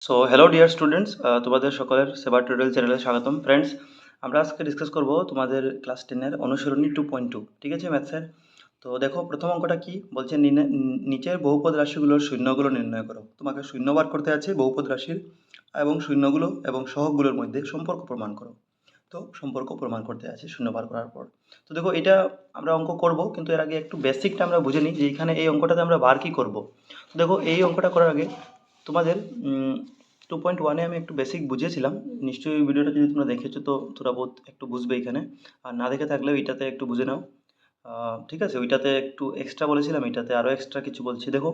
So hello dear students, তোমাদের সকলের সেবা টিউটোরিয়াল চ্যানেলে স্বাগতম। ফ্রেন্ডস, আমরা আজকে ডিসকাস করব তোমাদের ক্লাস 10-এর অনুসরণী 2.2। ঠিক আছে ম্যাথসের। তো দেখো, প্রথম অঙ্কটা কি বলছে, নিচের বহুপদ রাশিগুলোর শূন্যগুলো নির্ণয় করো। তোমাকে শূন্য বার করতে আছে বহুপদ রাশির, এবং শূন্যগুলো এবং সহগগুলোর মধ্যে সম্পর্ক প্রমাণ করো। তো সম্পর্ক প্রমাণ করতে আছে শূন্য বার করার পর। তো দেখো, এটা আমরা অঙ্ক করব, কিন্তু এর আগে একটু বেসিকটা আমরা বুঝে নিই যে এখানে এই অঙ্কটাতে আমরা বার কী করব। তো দেখো, এই অঙ্কটা করার আগে তোমাদের 2.1-এ আমি একটু বেসিক বুঝিয়েছিলাম। নিশ্চয়ই ওই ভিডিওটা যদি তোমরা দেখেছো তো তোরা বহুত একটু বুঝবে এখানে। আর না দেখে থাকলেও এটাতে একটু বুঝে নাও। ঠিক আছে, ওইটাতে একটু এক্সট্রা বলেছিলাম, এটাতে আরও এক্সট্রা কিছু বলছি। দেখো,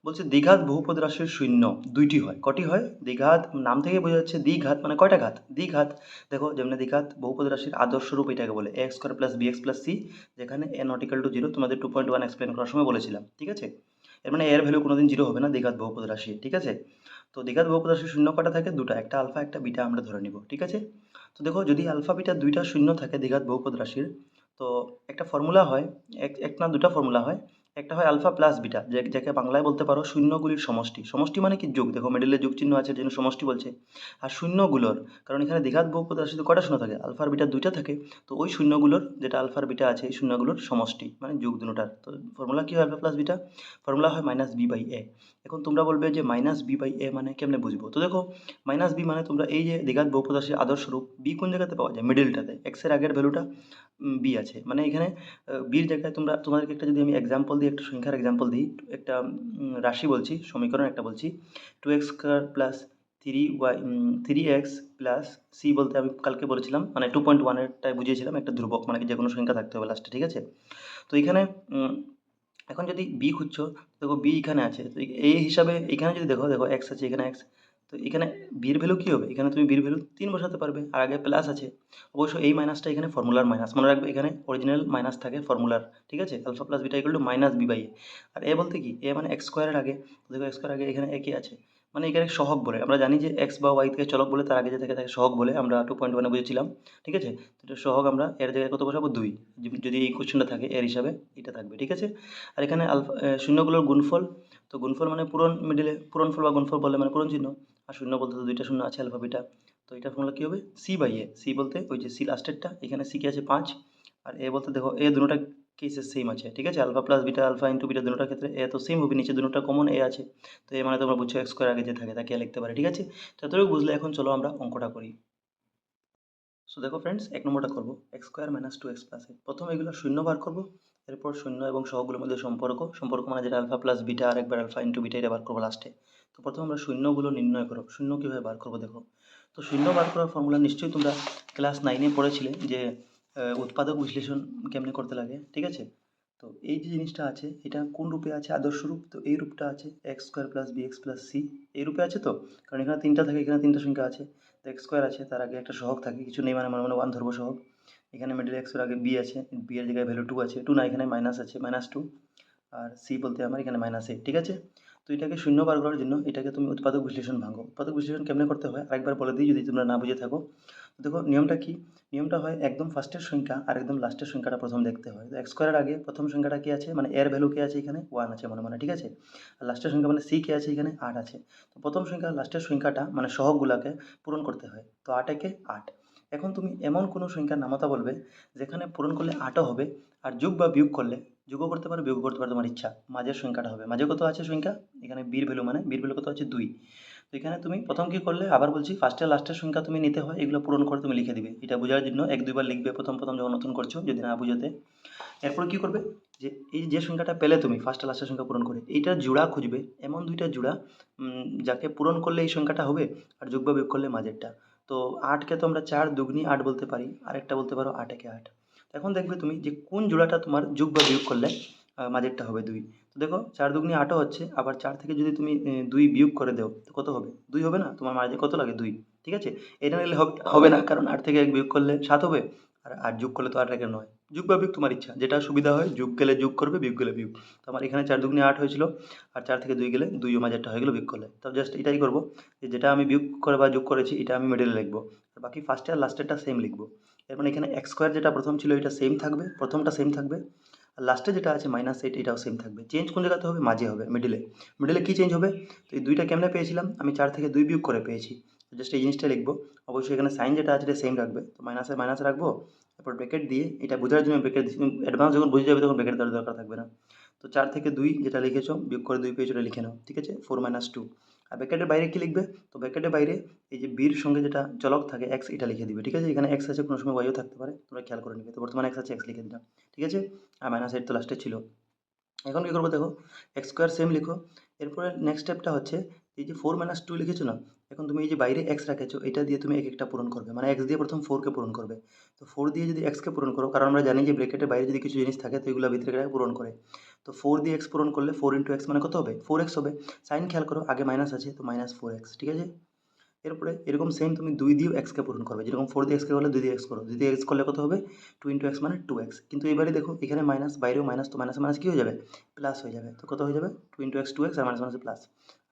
বলছে দ্বিঘাত বহুপদ রাশির শূন্য দুইটি হয়। কটি হয়? দ্বিঘাত নাম থেকে বোঝা যাচ্ছে দ্বিঘাত মানে কয়টা ঘাত, দ্বিঘাত। দেখো, যেমন দ্বিঘাত বহুপদ রাশির আদর্শ রূপ এটাকে বলে A square plus B x plus C, যেখানে A not equal to zero. তোমাদের 2.1 এক্সপ্লেন করার সময় বলেছিলাম। ঠিক আছে, এর মানে এর ভ্যালু কোনোদিন জিরো হবে না দ্বিঘাত বহুপদ রাশি। ঠিক আছে, তো দ্বিঘাত বহুপদ রাশির শূন্য কটা থাকে? দুটা, একটা আলফা একটা বিটা আমরা ধরে নিব। ঠিক আছে, তো দেখো, যদি আলফা বিটা দুইটা শূন্য থাকে দ্বিঘাত বহুপদ রাশির, তো একটা ফর্মুলা হয়, এক না দুটা ফর্মুলা হয়। একটা হয় আলফা প্লাস বিটা, যাকে বাংলায় বলতে পারো শূন্যগুলির সমষ্টি। সমষ্টি মানে কি? যোগ। দেখো, মিডলে যোগ চিহ্ন আছে, যেন সমষ্টি বলছে। আর শূন্যগুলোর, কারণ এখানে দ্বিঘাত বহুপদ রাশিতে কটা শূন্য থাকে? আলফার বিটা দুইটা থাকে। তো ওই শূন্যগুলোর, যেটা আলফার বিটা আছে, এই শূন্যগুলোর সমষ্টি মানে যোগ দুটোটার। তো ফর্মুলা কি হয় আলফা প্লাস বিটা? ফর্মুলা হয় মাইনাস বি বাই এ। এখন তোমরা বলবে যে মাইনাস বি বাই এ মানে কেমনে বুঝবো? তো দেখো, মাইনাস বি মানে তোমরা এই যে দ্বিঘাত বহুপদ রাশির আদর্শ রূপ, বি কোন জায়গাতে পাওয়া যায়? মিডলটাতে, এক্সের আগের ভ্যালুটা বি আছে, মানে এখানে বির জায়গায় তোমাদেরকে একটা যদি আমি এক্সাম্পল দিই, একটা সংখ্যার এক্সাম্পল দিই, একটা রাশি বলছি, সমীকরণ একটা বলছি। 2x² plus 3x plus C, বলতে আমি কালকে বলেছিলাম, মানে 2.1-এরটাই বুঝিয়েছিলাম, একটা ধ্রুবক মানে কি যে কোনো সংখ্যা থাকতে হবে লাস্টে। ঠিক আছে, তো এখানে এখন যদি বি খুঁজছো, দেখো বি এখানে আছে, তো এই হিসাবে এখানে যদি দেখো, দেখো এক্স আছে, এখানে এক্স। তো এখানে বির ভ্যালু কী হবে? এখানে তুমি বির ভ্যালু 3 বসাতে পারবে, আর আগে প্লাস আছে। অবশ্য এই মাইনাসটা এখানে ফর্মুলার মাইনাস, মনে রাখবে এখানে অরিজিনাল মাইনাস থাকে ফর্মুলার। ঠিক আছে, alpha plus beta equal to minus B by A. আর এ বলতে কি? এ মানে এক্স স্কোয়ারের আগে। তো দেখো, এক্স স্কোয়ার আগে এখানে এ কি আছে? মানে এখানে সহগ বলে, আমরা জানি যে এক্স বা ওয়াই থেকে চলক বলে, তার আগে যে থাকে তাকে সহগ বলে, আমরা 2.1-এ বুঝেছিলাম। ঠিক আছে, তো এটা সহগ, আমরা এর জায়গায় কত বসাবো? 2। যদি এই কোশ্চেনটা থাকে এর হিসাবে এটা থাকবে। ঠিক আছে, আর এখানে আলফা শূন্যগুলোর গুণফল। তো গুণফল মানে পূরণ, মিডিলে পূরণফল বা গুণফল বললে মানে পূরণ চিহ্ন। আর শূন্য বলতে তো দুইটা শূন্য আছে আলফা বিটা। তো এটা ফর্মুলা কী হবে? C by a. সি বলতে ওই যে সি লাস্টেরটা, এখানে সি কি আছে? 5। আর এ বলতে দেখো, এ দুটোটা কেসে সেম আছে। ঠিক আছে, alpha plus beta, alpha into beta দুটোটার ক্ষেত্রে এ তো সেম হবে, নিচে দুটোটা কমন এ আছে। তো এ মানে তোমরা বুঝছো এক্স স্কোয়ার আগে যে থাকে তাকে লিখতে পারে। ঠিক আছে, যতটুকু বুঝলে, এখন চলো আমরা অঙ্কটা করি। সো দেখো ফ্রেন্ডস, এক নম্বরটা করবো, X square minus 2x plus A. প্রথমে এগুলো শূন্য বার করবো, এরপর শূন্য এবং সহগুলোর মধ্যে সম্পর্ক, সম্পর্ক মানে যেটা আলফা প্লাস বিটা আর একবার আলফা ইন্টু বিটা, এটা বার করবো লাস্টে। তো প্রথমে আমরা শূন্যগুলো নির্ণয় করো। শূন্য কীভাবে বার করবো দেখো, তো শূন্য বার করার ফর্মুলা নিশ্চয়ই তোমরা ক্লাস 9-এ পড়েছিলে, যে উৎপাদক বিশ্লেষণ কেমনে করতে লাগে। ঠিক আছে, তো এই যে জিনিসটা আছে, এটা কোন রূপে আছে? আদর্শ রূপ। তো এই রূপটা আছে x square plus B x plus c, এই রূপে আছে। তো কারণ এখানে তিনটা থাকে, এখানে তিনটা সংখ্যা আছে। তো এক্স স্কোয়ার আছে, তার আগে একটা সহগ থাকে, কিছু নেই মানে, মনে ওয়ান ধরবো সহগ। এখানে মিডল এক্সের আগে বি আছে, বি এর জায়গায় ভ্যালু 2 আছে, 2 না, এখানে মাইনাস আছে, -2। আর সি বলতে আমার এখানে -8। ঠিক আছে, তো এটাকে শূন্য বার করার জন্য এটাকে তুমি উৎপাদক বিশ্লেষণ ভাঙো। উৎপাদক বিশ্লেষণ কেমনে করতে হয় আরেকবার বলে দিই, যদি তোমরা না বুঝে থাকো। তো দেখো, নিয়মটা কি? নিয়মটা হয় একদম ফার্স্টের সংখ্যা আর একদম লাস্টের সংখ্যাটা প্রথম দেখতে হয়। তো এক্স স্কোয়ারের আগে প্রথম সংখ্যাটা কি আছে, মানে এর ভ্যালু কি আছে? এখানে 1 আছে মনে মনে। ঠিক আছে, আর লাস্টের সংখ্যা মানে সি কে আছে? এখানে 8 আছে। তো প্রথম সংখ্যা আর লাস্টের সংখ্যাটা মানে সহগগুলাকে পূরণ করতে হয়। তো 8 একে 8। এখন তুমি এমন কোনো সংখ্যার নামতা বলবে যেখানে পূরণ করলে 8ও হবে, আর যোগ বা বিয়োগ করলে, যোগও করতে পারো বিয়োগ করতে পারো, তোমার ইচ্ছা, মাঝের সংখ্যাটা হবে। মাঝে কত আছে সংখ্যা? এখানে বির ভ্যালু, মানে বির ভ্যালু কত আছে? 2। তো এখানে তুমি প্রথম কি করলে, আবার বলছি, ফার্স্টের লাস্টের সংখ্যা তুমি নিতে হয়, এগুলো পূরণ করে তুমি লিখে দিবে। এটা বোঝার জন্য 1-2 বার লিখবে প্রথম প্রথম যখন নতুন করছো, যদি না বুঝোতে। এরপর কি করবে, যে এই যে সংখ্যাটা পেলে তুমি ফার্স্ট লাস্টের সংখ্যা পূরণ করে, এইটার জোড়া খুঁজবে, এমন দুইটা জোড়া যাকে পূরণ করলে এই সংখ্যাটা হবে, আর যোগ বা বিয়োগ করলে মাঝেরটা। তো 8কে তো আমরা 4 দুগুনি 8 বলতে পারি, আরেকটা বলতে পারো 8 একে 8। এখন দেখবে তুমি যে কোন জোড়াটা তোমার যোগ বা বিয়োগ করলে মাঝেরটা হবে 2। তো দেখো, 4 দুগুনি 8ও হচ্ছে, আবার 4 থেকে যদি তুমি 2 বিয়োগ করে দাও তো কত হবে? 2 হবে না? তোমার মাঝে কত লাগে? 2। ঠিক আছে, এটা নিলে হবে হবে না, কারণ 8 থেকে 1 বিয়োগ করলে 7 হবে, আর 8 যোগ করলে তো 8 একে 9। যোগ বা বিয়োগ তোমার ইচ্ছা, যেটা সুবিধা হয়, যোগ গেলে যোগ করবে, বিয়োগ গেলে বিয়োগ। তো আমার এখানে 4 দুগুনি 8 হয়েছিল, আর 4 থেকে 2 গেলে 2 ও মাঝেরটা হয়ে গেল বিয়োগ করলে। তো জাস্ট এটাই করবো, যে যেটা আমি বিয়োগ করে বা যোগ করেছি এটা আমি মিডলে লিখবো, আর বাকি ফার্স্টে আর লাস্টেরটা সেম লিখবো। এর মানে এখানে এক্স স্কোয়ার যেটা প্রথম ছিল এটা সেম থাকবে, প্রথমটা সেম থাকবে। আর লাস্টে যেটা আছে -8 এটাও সেম থাকবে। চেঞ্জ কোন জায়গাতে হবে? মাঝে হবে, মিডলে। মিডলে কী চেঞ্জ হবে? তো এই 2টা কেমনে পেয়েছিলাম? আমি 4 থেকে 2 বিয়োগ করে পেয়েছি। জাস্ট এই জিনিসটা লিখবো। অবশ্যই এখানে সাইন যেটা আছে এটা সেম রাখবে। তো মাইনাসে মাইনাস রাখবো, তারপর ব্র্যাকেট দিয়ে এটা বোঝার জন্য ব্র্যাকেট দিচ্ছি। অ্যাডভান্স যখন বুঝে যাবে তখন ব্র্যাকেট দেওয়ার দরকার থাকবে না। তো 4 থেকে 2 যেটা লিখেছো বিয়োগ করে 2 পেয়েছো ওটা লিখে নাও, ঠিক আছে? 4 - 2। আর ব্র্যাকেটের বাইরে কী লিখবে? তো ব্র্যাকেটের বাইরে এই যে বির সঙ্গে যেটা চলক থাকে x এটা লিখে দিবে, ঠিক আছে? এখানে x আছে, কোনো সময় y ও থাকতে পারে, তোমরা খেয়াল করে নিবে। তো বর্তমানে x আছে, x লিখে দিলাম, ঠিক আছে? আর -8 তো লাস্টে ছিল। এখন কী করবো দেখো, এক্স স্কোয়ার সেম লিখো। এরপরে নেক্সট স্টেপটা হচ্ছে এই যে 4 - 2 লিখেছো না, এখন তুমি এই যে বাইরে এক্স রাখেছো এটা দিয়ে তুমি এক একটা পূরণ করবে, মানে এক্স দিয়ে প্রথম 4কে পূরণ করবে। তো 4 দিয়ে যদি এক্সকে পূরণ করো, কারণ আমরা জানি যে ব্রেকেটের বাইরে যদি কিছু জিনিস থাকে তো এগুলো ভিতরে রেখে পূরণ করে। তো 4 দিয়ে এক্স পূরণ করলে 4 × এক্স মানে কত হবে? 4x হবে। সাইন খেয়াল করো, আগে মাইনাস আছে তো -4x, ঠিক আছে? এরপরে এরকম সেম তুমি 2 দিয়েও এক্সকে পূরণ করবে, যেরকম 4 দিয়ে এক্সকে করলে 2 দিয়ে এক্স করো, 2 দিয়ে এক্স করলে কত হবে? 2 × এক্স মানে 2x। কিন্তু এবারে দেখো এখানে মাইনাস, বাইরেও মাইনাস, তো মাইনাসে মাইনাস কী হয়ে যাবে? প্লাস হয়ে যাবে। তো কত হয়ে যাবে? 2 × এক্স 2x, আর মাইনাস মাইনাসে প্লাস।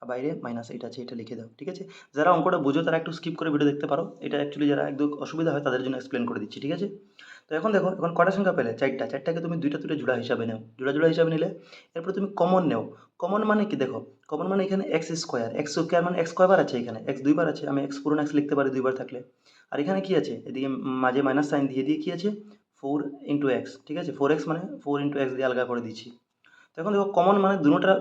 আর বাইরে মাইনাস এটা আছে, এটা লিখে দাও, ঠিক আছে? যারা অঙ্কটা বোঝো তারা একটু স্কিপ করে ভিডিও দেখতে পারো। এটা অ্যাকচুয়ালি যারা একদম অসুবিধা হয় তাদের জন্য এক্সপ্লেন করে দিচ্ছি, ঠিক আছে? তো এখন দেখো, এখন কটা সংখ্যা পেলে? 4টা। 4টাকে তুমি 2টা 2টা জোড়া হিসাবে নাও, জোড়া জোড়া হিসাবে নিলে এরপরে তুমি কমন নেও। কমন মানে কি দেখো, কমন মানে এখানে এক্স স্কোয়ার, এক্স স্কোয়ার মানে এক্স কয়বার আছে? এখানে এক্স 2বার আছে, আমি এক্স পুরো এক্স লিখতে পারি 2বার থাকলে। আর এখানে কি আছে? এদিকে মাঝে মাইনাস সাইন দিয়ে দিয়ে কি আছে? 4 × এক্স, ঠিক আছে? 4x মানে 4 × এক্স দিয়ে আলগা করে দিচ্ছি। তো এখন দেখো কমন মানে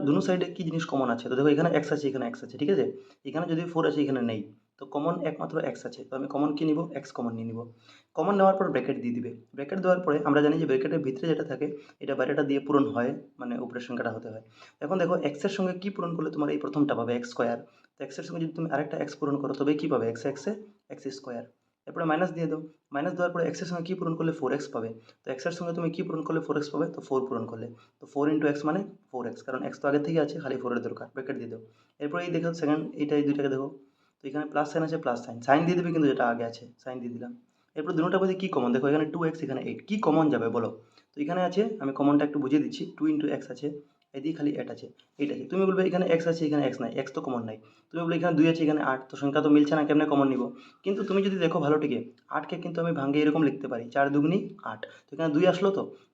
দুনো সাইডে কি জিনিস কমন আছে? তো দেখো এখানে এক্স আছে, এখানে এক্স আছে, ঠিক আছে? এখানে যদি 4 আছে, এখানে নেই। তো কমন একমাত্র এক্স আছে, তো আমি কমন কি নিব? এক্স কমন নিয়ে নিব। কমন নেওয়ার পর ব্র্যাকেট দিয়ে দিবে। ব্র্যাকেট দেওয়ার পরে আমরা জানি যে ব্র্যাকেটের ভিতরে যেটা থাকে এটা বাইরেটা দিয়ে পূরণ হয়, মানে উপরের সংখ্যাটা হতে হয়। এখন দেখো এক্সের সঙ্গে কি পূরণ করলে তোমার এই প্রথমটা পাবে এক্স স্কোয়ার। তো এক্সের সঙ্গে যদি তুমি আরেকটা এক্স পূরণ করো তবে কি পাবে? এক্স এক্সে এক্স স্কোয়ার। এরপরে মাইনাস দিয়ে দাও। মাইনাস দেওয়ার পরে এক্সের সঙ্গে কি পূরণ করলে? 4x পাবে। তো এক্সের সঙ্গে তুমি কি পূরণ করলে 4x পাবে? তো 4 পূরণ করলে। তো 4 × এক্স মানে 4x, কারণ এক্স তো আগে থেকে আছে, খালি 4 এর দরকার। ব্র্যাকেট দিয়ে দাও। এরপরে এই দেখো সেকেন্ড, এইটা এই দুইটাকে দেখো। তো এখানে প্লাস সাইন আছে, প্লাস সাইন, সাইন দিয়ে দিবে কিন্তু যেটা আগে আছে, সাইন দিয়ে দিলাম। এরপর দুটোটার মধ্যে কি কমন? দেখো এখানে 2x, এখানে 8, কি কমন যাবে বলো? তো এখানে আছে, আমি কমনটা একটু বুঝিয়ে দিচ্ছি। 2 × এক্স আছে, এদিকে খালি 8 আছে, 8 আছে। তুমি বলবে এখানে এক্স আছে, এখানে এক্স নাই, এক্স তো কমন নাই। তুমি বলবে এখানে 2 আছে, এখানে 8, তো সংখ্যা তো মিলছে না, কেমনে কমন নিব? কিন্তু তুমি যদি দেখো ভালো টিকে, 8কে কিন্তু আমি ভাঙে এরকম লিখতে পারি, 4 দুগুনি 8। তো এখানে 2 আসলো,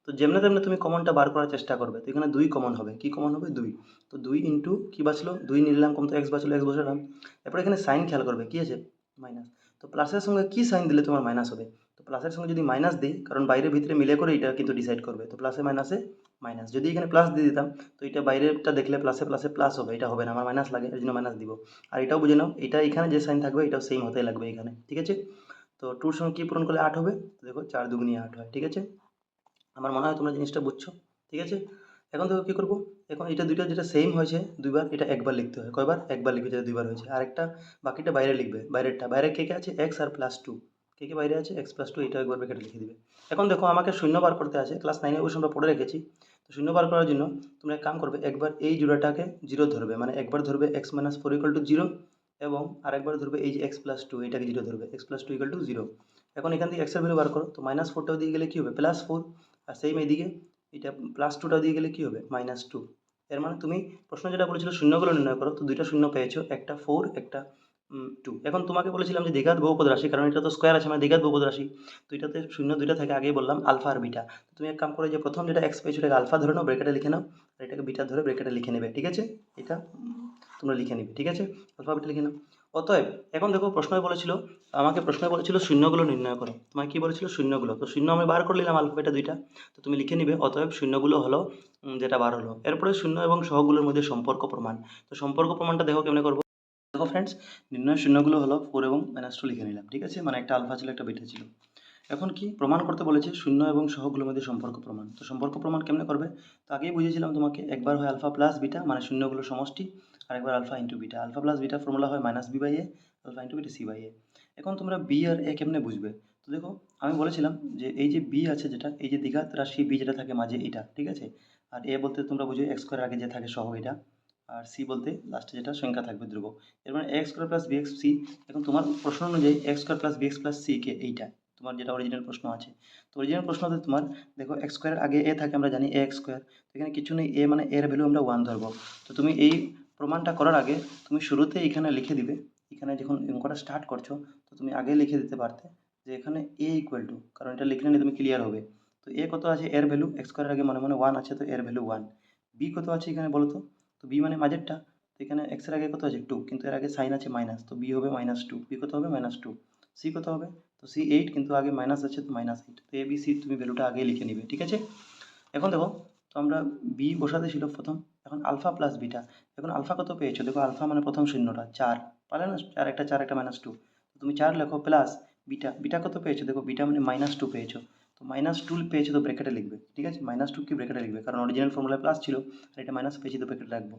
তো যেমনে তেমনে তুমি কমনটা বার করার চেষ্টা করবে। তো এখানে 2 কমন হবে, কি কমন হবে? 2। তো 2 ইন্টু কি বাঁচলো? 2 নিলাম, কম তো এক্স বাঁচলো, এক্স বসালাম। এরপর এখানে সাইন খেয়াল করবে, কি আছে? মাইনাস। তো প্লাসের সঙ্গে কি সাইন দিলে তোমার মাইনাস হবে? তো প্লাসের সঙ্গে যদি মাইনাস দিই, কারণ বাইরে ভিতরে মিলে করে এটা কিন্তু ডিসাইড করবে। তো প্লাসে মাইনাসে মাইনাস, যদি এখানে প্লাস দিয়ে দিতাম তো এটা বাইরেটা দেখলে প্লাসে প্লাসে প্লাস হবে, এটা হবে না, আমার মাইনাস লাগে, এর জন্য মাইনাস দিব। আর এটাও বুঝে নাও, এটা এখানে যে সাইন থাকবে এটাও সেম হতে লাগবে এখানে, ঠিক আছে? তো 2 সঙ্গে কি পূরণ করলে 8 হবে? তো দেখো 4 দুগুনি 8 হয়, ঠিক আছে? আমার মনে হয় তোমরা জিনিসটা বুঝছো, ঠিক আছে? এখন দেখো কী করবো, এখন এটা দুইটা যেটা সেম হয়েছে 2বার, এটা একবার লিখতে হয়, কয়বার? একবার লিখবে, যেটা 2বার হয়েছে। আরেকটা বাকিটা বাইরে লিখবে, বাইরেরটা বাইরে কে কে আছে? এক্স আর +2, কে কে বাইরে আছে? এক্স +2, এটা একবার ব্র্যাকেটে লিখে দিবে। এখন দেখো আমাকে শূন্য বার করতে আছে, ক্লাস 9 অবশ্য আমরা পড়ে রেখেছি। তো শূন্য বার করার জন্য তোমরা এক কাম করবে, একবার এই জোড়াটাকে 0 ধরবে, মানে একবার ধরবে x - 4 = 0, এবং আরেকবার ধরবে এই যে x+2 এটাকে 0 ধরবে, x+2 = 0। এখন এখান থেকে x এর ভ্যালু বার করো, তো -4টাও দিয়ে গেলে কী হবে? +4। আর সেম এইদিকে এটা +2টা দিয়ে গেলে কী হবে? -2। এর মানে তুমি প্রশ্ন যেটা বলেছিল শূন্যগুলো নির্ণয় করো, তো 2টা শূন্য পেয়েছো, একটা 4, একটা 2। এখন তোমাকে বলেছিলাম যে দ্বিঘাত বহুপদ রাশি, কারণ এটা তো স্কোয়ার আছে মানে দ্বিঘাত বহুপদ রাশি। তো এটাতে শূন্য 2টা থাকে, আগেই বললাম আলফা আর বিটা। তুমি এক কাম করো, যে প্রথম যেটা এক্স পেয়েছো এটাকে আলফা ধরে নাও, ব্র্যাকেটে লিখে নাও, আর এটাকে বিটা ধরে ব্র্যাকেটে লিখে নেবে, ঠিক আছে? এটা তোমরা লিখে নিবে, ঠিক আছে? আলফা বিটা লিখে নাও। অতএব এখন দেখো প্রশ্নই বলেছিল শূন্যগুলো নির্ণয় করো। তোমায় কি বলেছিল? শূন্যগুলো। তো শূন্য আমি বার করে নিলাম, আলফা বিটা 2টা। তো তুমি লিখে নিবে, অতএব শূন্যগুলো হলো যেটা বার হলো। এরপরে শূন্য এবং সহগগুলোর মধ্যে সম্পর্ক প্রমাণ। তো সম্পর্ক প্রমাণটা দেখো কেমনে করবো। দেখো ফ্রেন্ডস, নির্ণয় শূন্যগুলো হলো 4 এবং -2 লিখে নিলাম, ঠিক আছে? মানে একটা আলফা ছিল, একটা বিটা ছিল। এখন কি প্রমাণ করতে বলেছে? শূন্য এবং সহগগুলোর মধ্যে সম্পর্ক প্রমাণ। তো সম্পর্ক প্রমাণ কেমনে করবে? তো আগেই বুঝিয়েছিলাম তোমাকে, একবার হয় আলফা প্লাস বিটা, মানে শূন্যগুলো সমষ্টি, আরেকবার alpha into beta. Alpha plus beta formula হয় -b/a, alpha into beta c/a। এখন তোমরা বি আর এ কেমনে বুঝবে? তো দেখো, আমি বলেছিলাম যে এই যে বি আছে যেটা, এই যে দ্বিঘাত রাশি বি যেটা থাকে মাঝে, এটা ঠিক আছে? আর এ বলতে তোমরা বুঝো এক্স স্কোয়ারের আগে যে থাকে সহগ এটা, আর সি বলতে লাস্টে যেটা সংখ্যা থাকবে ধ্রুবক। এর মানে X square plus B X C. এখন তোমার প্রশ্ন অনুযায়ী X square plus B x plus C কে, এইটা তোমার যেটা অরিজিনাল প্রশ্ন আছে। তো অরিজিনাল প্রশ্নতে তোমার দেখো এক্স স্কোয়ারের আগে এ থাকে, আমরা জানি এ এক্স স্কোয়ার। তো এখানে কিছু নেই, এ মানে এর ভ্যালু আমরা 1 ধরবো। তো তুমি এই প্রমাণটা করার আগে তুমি শুরুতে এখানে লিখে দিবে, এখানে যখন অঙ্কটা স্টার্ট করছো তো তুমি আগে লিখে দিতে পারতে যে এখানে এ ইকুয়াল টু, কারণ এটা লিখলে তুমি ক্লিয়ার হবে। তো তো এ কত আছে, এর ভ্যালু এক্স স্কোয়ারের আগে মনে মনে ওয়ান আছে, তো এর ভ্যালু ওয়ান। বি কত আছে এখানে বলো তো বি মানে মাঝেরটা, তো এখানে এক্সের আগে কত আছে টু, কিন্তু এর আগে সাইন আছে মাইনাস, তো বি হবে মাইনাস টু, বি কত হবে মাইনাস টু। সি কত হবে, তো সি এইট, কিন্তু আগে মাইনাস আছে তো মাইনাস এইট, তো এ বি সি তুমি ভ্যালুটা আগে লিখে নিবে, ঠিক আছে। এখন দেখো, তো আমরা বি বসাতে ছিল প্রথম, এখন আলফা প্লাস বিটা, এখন আলফা কত পেয়েছো, দেখো আলফা মানে প্রথম শূন্যটা চার, পারলে না, চার একটা মাইনাস টু, তুমি চার লেখো প্লাস বিটা, বিটা কত পেয়েছো, দেখো বিটা মানে মাইনাস টু পেয়েছো, তো মাইনাস টু পেয়েছো তো ব্র্যাকেটে লিখবে, ঠিক আছে, মাইনাস টু কি ব্র্যাকেটে লিখবে, কারণ অরিজিনাল ফর্মুলা প্লাস ছিল আর এটা মাইনাস পেয়েছি তো ব্র্যাকেটে রাখবো,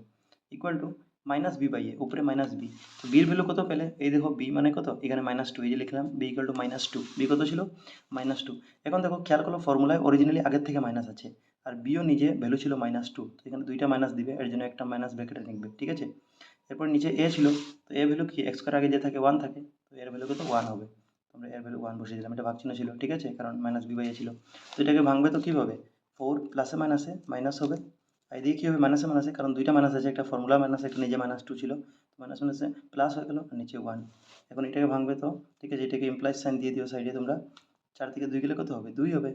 equal to minus B by A, উপরে মাইনাস বি, তো বির ভ্যালু কত পেলে, এই দেখো বি মানে কত, এখানে মাইনাস টু, এই যে লিখলাম b equal to minus two, b কত ছিল মাইনাস টু। এখন দেখো খেয়াল করো ফর্মুলায় অরিজিনালি আগের থেকে মাইনাস আছে, আর বিও নিজে ভ্যালু ছিল মাইনাস টু, তো এখানে দুইটা মাইনাস দিবে, এর জন্য একটা মাইনাস ব্র্যাকেটে লিখবে, ঠিক আছে। এরপর নিচে এ ছিল, তো এ ভ্যালু কি এক্স স্কোয়ার আগে যে থাকে ওয়ান থাকে, তো এর ভ্যালু কত ওয়ান হবে, তো আমরা এর ভ্যালু ওয়ান বসিয়ে দিলাম, এটা ভাগচিহ্ন ছিল, ঠিক আছে, কারণ মাইনাস বি বাই এ ছিল। তো এটাকে ভাঙবে তো কীভাবে, ফোর প্লাসে মাইনাসে মাইনাস হবে, আর এদিকে কী হবে মাইনাসে মাইনাসে, কারণ দুইটা মাইনাস আছে, একটা ফর্মুলা মাইনাস, একটা নিজে মাইনাস টু ছিল, মাইনাস মাইনাসে প্লাস হয়ে গেলো আর নিচে ওয়ান। এখন এটাকে ভাঙবে তো, ঠিক আছে, এটাকে ইমপ্লাইজ সাইন দিয়ে দিও সাইডে তোমরা, চার থেকে দুই গেলে কত হবে দুই হবে,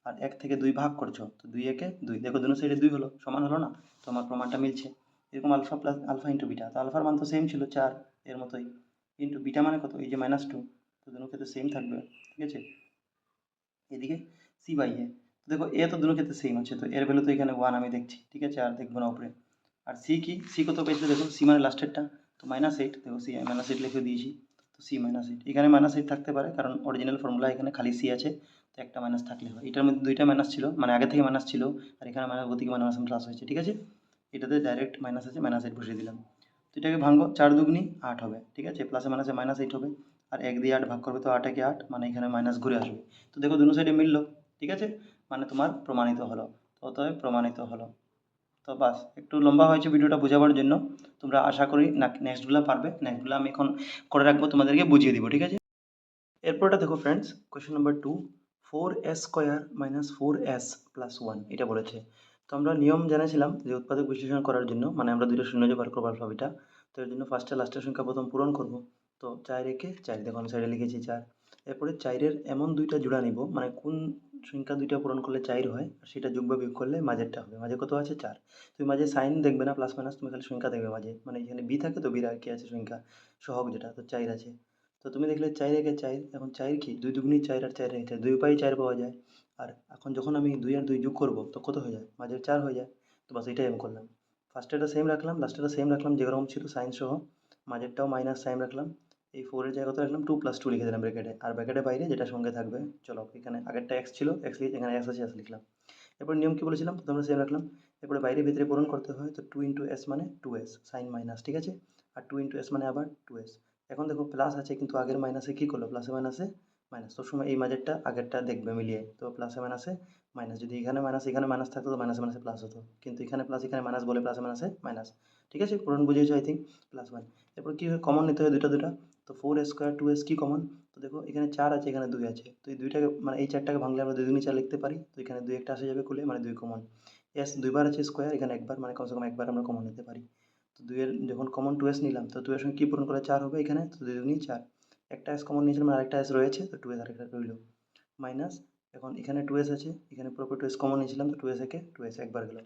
আর এক থেকে দুই ভাগ করছো তো দুই একে দুই, দেখো দুনো সাইডে দুই হলো, সমান হলো না, তো আমার প্রমাণটা মিলছে। এরকম alpha plus alpha into beta, তো আলফার মান তো সেম ছিল চার, এর মতোই, ইন্টু বিটা মানে কত, এই যে মাইনাস টু, তো দুনো ক্ষেত্রে সেম থাকবে, ঠিক আছে। এদিকে সি বাই এ, তো দেখো এ তো দুনো ক্ষেত্রে সেম আছে, তো এর ভ্যালু তো এখানে ওয়ান আমি দেখছি, ঠিক আছে, আর দেখবো না উপরে। আর সি কি, সি কত পেয়েছে দেখো, সি মানে লাস্টেরটা, তো মাইনাস এইট, দেখো সি মাইনাস এইট লিখে দিয়েছি, তো সি মাইনাস এইট, এখানে মাইনাস এইট থাকতে পারে কারণ অরিজিনাল ফর্মুলা এখানে খালি সি আছে, তো একটা মাইনাস থাকলে হয়, এটার মধ্যে দুইটা মাইনাস ছিল, মানে আগে থেকে মাইনাস ছিল, আর এখানে মাইনাস গতিকে মাইনাস প্লাস হয়েছে, ঠিক আছে। এটাতে ডাইরেক্ট মাইনাস আছে, মাইনাস এইট বসিয়ে দিলাম, তো এটাকে ভাঙবো, চার দুগুনি আট হবে, ঠিক আছে, প্লাসে মাইনাসে মাইনাস এইট হবে, আর এক দিয়ে আট ভাগ করবে তো আট একে আট, মানে এখানে মাইনাস ঘুরে আসবে, তো দেখো দুনো সাইডে মিললো, ঠিক আছে, মানে তোমার প্রমাণিত হলো, তো অতএব প্রমাণিত হলো। তো বাস, একটু লম্বা হয়েছে ভিডিওটা বোঝাবার জন্য, তোমরা আশা করি না নেক্সটগুলো পারবে, নেক্সটগুলো আমি এখন করে রাখবো, তোমাদেরকে বুঝিয়ে দিব, ঠিক আছে। এরপরটা দেখো friends, question number two, four s square minus four s plus one, এটা বলেছে। তো আমরা নিয়ম জেনেছিলাম যে উৎপাদক বিশ্লেষণ করার জন্য, মানে আমরা দুটো শূন্য যে বার করবো আলফাবেটা, তো এর জন্য ফার্স্টে লাস্টের সংখ্যা প্রথম পূরণ করব, তো চার একে চার, দেখো আমি সাইডে লিখেছি চার, এরপরে চারের এমন দুইটা জোড়া নিব, মানে কোন সংখ্যা দুইটা পূরণ করলে চার হয়, আর সেটা যোগ বা বিয়োগ করলে মাঝেরটা হবে, মাঝে কত আছে চার, তুমি মাঝে সাইন দেখবে না প্লাস মাইনাস, তুমি খালি সংখ্যা দেখবে মাঝে, মানে এখানে বি থাকে তো বির আর কি আছে সংখ্যা সহগ যেটা, তো চার আছে, তো তুমি দেখলে চার একে চার, এখন চার কি দুই দুগুনি চার, আর চার একে চার, দুই উপায়ে চার পাওয়া যায়, আর এখন যখন আমি দুই আর দুই যোগ করবো তো কত হয়ে যায়, মাঝের চার হয়ে যায়, তো বাস এটাই আমি করলাম, ফার্স্টেরটা সেম রাখলাম, লাস্টেরটা সেম রাখলাম যেরকম ছিল সাইন সহ, মাঝেরটাও মাইনাস সাইন রাখলাম, এই ফোরের জায়গায় কত রাখলাম টু প্লাস টু লিখে দিলাম ব্র্যাকেটে, আর ব্র্যাকেটের বাইরে যেটা সঙ্গে থাকবে, চলো এখানে আগেরটা এক্স ছিল এক্স, এখানে এক্স আছে এক্স লিখলাম, এরপর নিয়ম কি বলেছিলাম প্রথমে সেম রাখলাম, এরপরে বাইরে ভিতরে পূরণ করতে হয়, তো টু ইন্টু এস মানে টু এস সাইন মাইনাস, ঠিক আছে, আর টু ইন্টু এস মানে আবার টু এস, এখন দেখো প্লাস আছে কিন্তু আগের মাইনাসে কী করলো, প্লাসে মাইনাসে মাইনাস, সবসময় এই মাঝেরটা আগেরটা দেখবে মিলিয়ে, তো প্লাসে মাইনাসে মাইনাস, যদি এখানে মাইনাস থাকতো তো মাইনাসে মাইনাসে প্লাস হতো, কিন্তু এখানে প্লাস এখানে মাইনাস বলে প্লাসে মাইনাসে মাইনাস, ঠিক আছে, পূরণ বুঝিয়েছো আই থিঙ্ক, প্লাস ওয়ান। এরপর কী হয় কমন নিতে হয় দুটা দুটা, তো ফোর স্কোয়ার টু এস কি কমন, তো দেখো এখানে চার আছে এখানে দুই আছে, তো এই দুইটাকে মানে এই চারটাকে ভাঙলে আমরা দুই দুগুণে চার লিখতে পারি, তো এখানে দুই একটা আসে যাবে খুলে, মানে দুই কমন, এস দুইবার আছে স্কোয়ার, এখানে একবার, মানে কমসে কম একবার আমরা কমন নিতে পারি, তো দুইয়ের যখন কমন টু এস নিলাম, তো টু এর সঙ্গে কী পূরণ করলে চার হবে এখানে, তো দুই দুগুণে চার, একটা এস কমন নিয়েছিলাম আরেকটা এস রয়েছে, তো টু এস আরেকটা রইল, মাইনাস, এখন এখানে টু এস আছে, এখানে পুরোপুরি টু এস কমন নিয়েছিলাম, তো টু এস একে টু এস একবার গেল,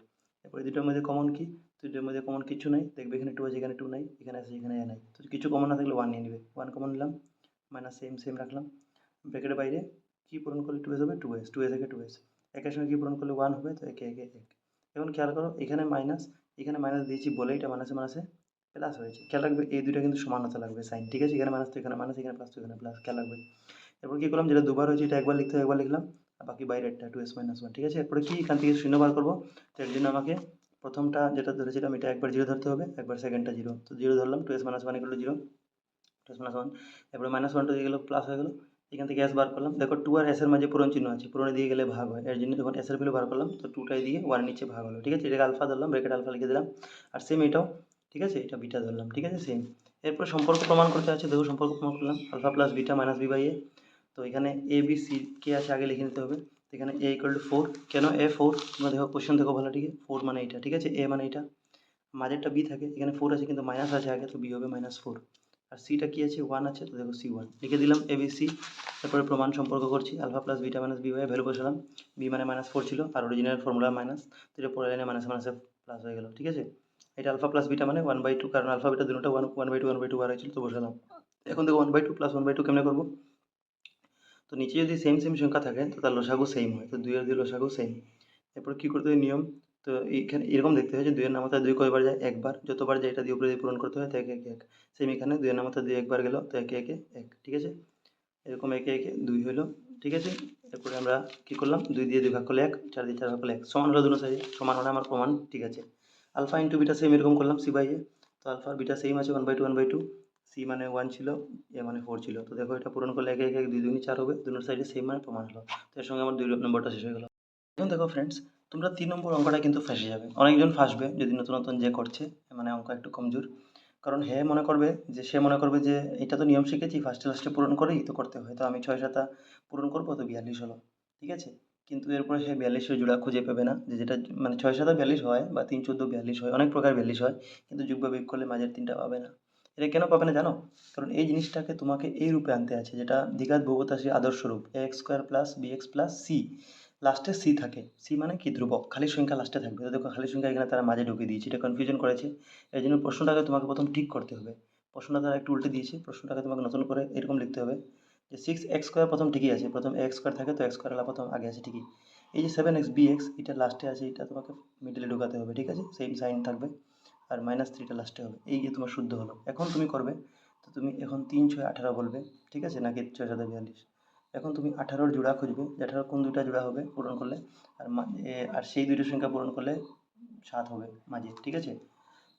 এরপর দুটোর মধ্যে কমন কি, তো দুটোর মধ্যে কমন কিছু নাই, দেখবে এখানে টু আছে এখানে টু নাই, এখানে আছে এখানে এ নাই, তো কিছু কমন না থাকলে ওয়ান নিয়ে নেবে, ওয়ান কমন নিলাম, মাইনাস সেম সেম রাখলাম, ব্র্যাকেটের বাইরে কী পূরণ করলে টু এস হবে টু এস একে টু এস, একের সঙ্গে কী পূরণ করলে ওয়ান হবে, তো একে একে এক, এখন খেয়াল করো এখানে মাইনাস, এখানে মাইনাস দিয়েছি বলে এটা মাইনাসে মাইনাসে প্লাস হয়েছে, খেয়াল রাখবে এই দুটো কিন্তু সমান হতে লাগবে সাইন, ঠিক আছে, এখানে মাইনাস তো এখানে মাইনাস, এখানে প্লাস তো এখানে প্লাস, খেয়াল রাখবে। এরপর কী করলাম, যেটা দুবার হয়েছে এটা একবার লিখতে হবে একবার লিখলাম, আর বাকি বাইরেরটা টু এস মাইনাস ওয়ান, ঠিক আছে, এরপরে কি এখান থেকে শূন্য বার করবো, তো এর জন্য আমাকে প্রথমটা যেটা ধরেছিলাম এটা একবার জিরো ধরতে হবে, একবার সেকেন্ডটা জিরো, তো জিরো ধরলাম, two s minus one equal to zero, two s minus one, এরপরে মাইনাস ওয়ান টু দিয়ে গেলো প্লাস হয়ে গেলো, এখান থেকে এস বার করলাম, দেখো টু আর এসের মাঝে পূরণ চিহ্ন আছে, পূরণে দিয়ে গেলে ভাগ হয়, এর জন্য যখন এসের ভ্যালু বার করলাম তো টুটাই দিয়ে ওয়ান নিচে ভাগ হলো, ঠিক আছে, এটাকে আলফা ধরলাম ব্র্যাকেট আলফা লিখে দিলাম, আর সেম এটাও, ঠিক আছে, এটা বিটা ধরলাম, ঠিক আছে সেম। এরপর সম্পর্ক প্রমাণ করতে আছে, দেখো সম্পর্ক প্রমাণ করলাম, alpha plus beta minus B by A, তো এখানে এ বি সি কে আছে আগে লিখে নিতে হবে, তো এখানে এ ইকুয়াল টু ফোর, কেন এ ফোর, তোমরা দেখো কোশ্চেন দেখো ভালো, ঠিক আছে, ফোর মানে এটা, ঠিক আছে, এ মানে এটা, মাঝেরটা বি থাকে, এখানে ফোর আছে কিন্তু মাইনাস আছে আগে, তো বি হবে মাইনাস ফোর, আর সিটা কি আছে, 1 আছে, তো দেখো C1 লিখে দিলাম ABC। তারপরে প্রমাণ সম্পর্ক করছি, alpha plus beta minus B by value বসালাম। বি মানে -4 ছিল আর অরিজিনাল ফর্মুলা মাইনাস, তো এটা পরের লাইনে মাইনাসে মাইনাসে প্লাস হয়ে গেল, ঠিক আছে। এটা আলফা প্লাস বিটা মানে 1/2, কারণ আলফা বিটা দুটোটা 1/2 বার হয়েছিল, তো বসালাম। এখন দেখো 1/2 প্লাস 1/2 কেমনে করবো, তো নিচে যদি সেম সেম সংখ্যা থাকে তো তার লসাগু সেম হয়, তো 2 আর 2 লসাগু সেম। এরপর কি করতে হয় নিয়ম, তো এইখানে এরকম দেখতে হয় যে 2 এর নামতা 2 কয়বার যায়, একবার, যতবার যায় এটা দিয়ে উপরে দিয়ে পূরণ করতে হয়, তো 1 1 1 সেম এখানে 2 এর নামতা 2 একবার গেল, তো 1 1 1, ঠিক আছে। এরকম 1 1 2 হলো, ঠিক আছে। এরপরে আমরা কি করলাম, 2 দিয়ে 2 ভাগ করলে 1, 4 দিয়ে 4 ভাগ করলে 1, সমান হলো দুটো সাইডে, সমান হলে আমার প্রমাণ ঠিক আছে। আলফা ইন্টু বিটা সেম এরকম করলাম C/A, তো আলফা আর বিটা সেম আছে 1/2, সি মানে 1 ছিল, এ মানে 4 ছিল, তো দেখো এটা পূরণ করলে 1 1 1 2 2 4 হবে, দুটো সাইডে সেম মানে প্রমাণ হলো। তো এর সঙ্গে আমার 2 নম্বরটা শেষ হয়ে গেল। এখন দেখো ফ্রেন্ডস, তোমরা 3 নম্বর অঙ্কটা কিন্তু ফেঁসে যাবে, অনেকজন ফাঁসবে যদি নতুন নতুন যে করছে, মানে অঙ্ক একটু কমজোর। কারণ সে মনে করবে যে এটা তো নিয়ম শিখেছি, ফার্স্টে লাস্টে পূরণ করেই তো করতে হয়, তো আমি 6 7 পূরণ করবো তো 42 হলো, ঠিক আছে। কিন্তু এরপরে সে 42-এর জোড়া খুঁজে পাবে না, যে যেটা মানে 6 7 42 হয় বা 3 14 42 হয়, অনেক প্রকার 42 হয়, কিন্তু যোগ বা বিয়োগ করলে মাঝের তিনটা পাবে না। এটা কেন পাবে না জানো? কারণ এই জিনিসটাকে তোমাকে এই রূপে আনতে আছে, যেটা দ্বিঘাত বহুপতাশী আদর্শ রূপ ax² + bx + c, লাস্টে সি থাকে, সি মানে কি ধ্রুবক, খালি সংখ্যা লাস্টে থাকবে, তো দেখো খালি সংখ্যা এখানে তারা মাঝে ঢুকিয়ে দিয়েছে, এটা কনফিউশন করেছে। এই জন্য প্রশ্নটাকে তোমাকে প্রথম ঠিক করতে হবে, প্রশ্নটা তারা একটু উল্টে দিয়েছে, প্রশ্নটাকে তোমাকে নতুন করে এরকম লিখতে হবে যে 6x² প্রথম ঠিকই আছে, প্রথম ax² থাকে, তো x² প্রথম আগে আছে ঠিকই। এই যে 7x bx এটা লাস্টে আছে, এটা তোমাকে মিডলে ঢোকাতে হবে, ঠিক আছে, সেম সাইন থাকবে। আর -3টা লাস্টে হবে, এই যে তোমার শুদ্ধ হলো। এখন তুমি করবে, তো তুমি এখন 3 6 18 বলবে, ঠিক আছে, নাকি 6 7 42। এখন তুমি 18-র জোড়া খুঁজবে, যে 18 কোন দুইটা জোড়া হবে পূরণ করলে, আর আর সেই দুইটা সংখ্যা পূরণ করলে 7 হবে মাঝে, ঠিক আছে।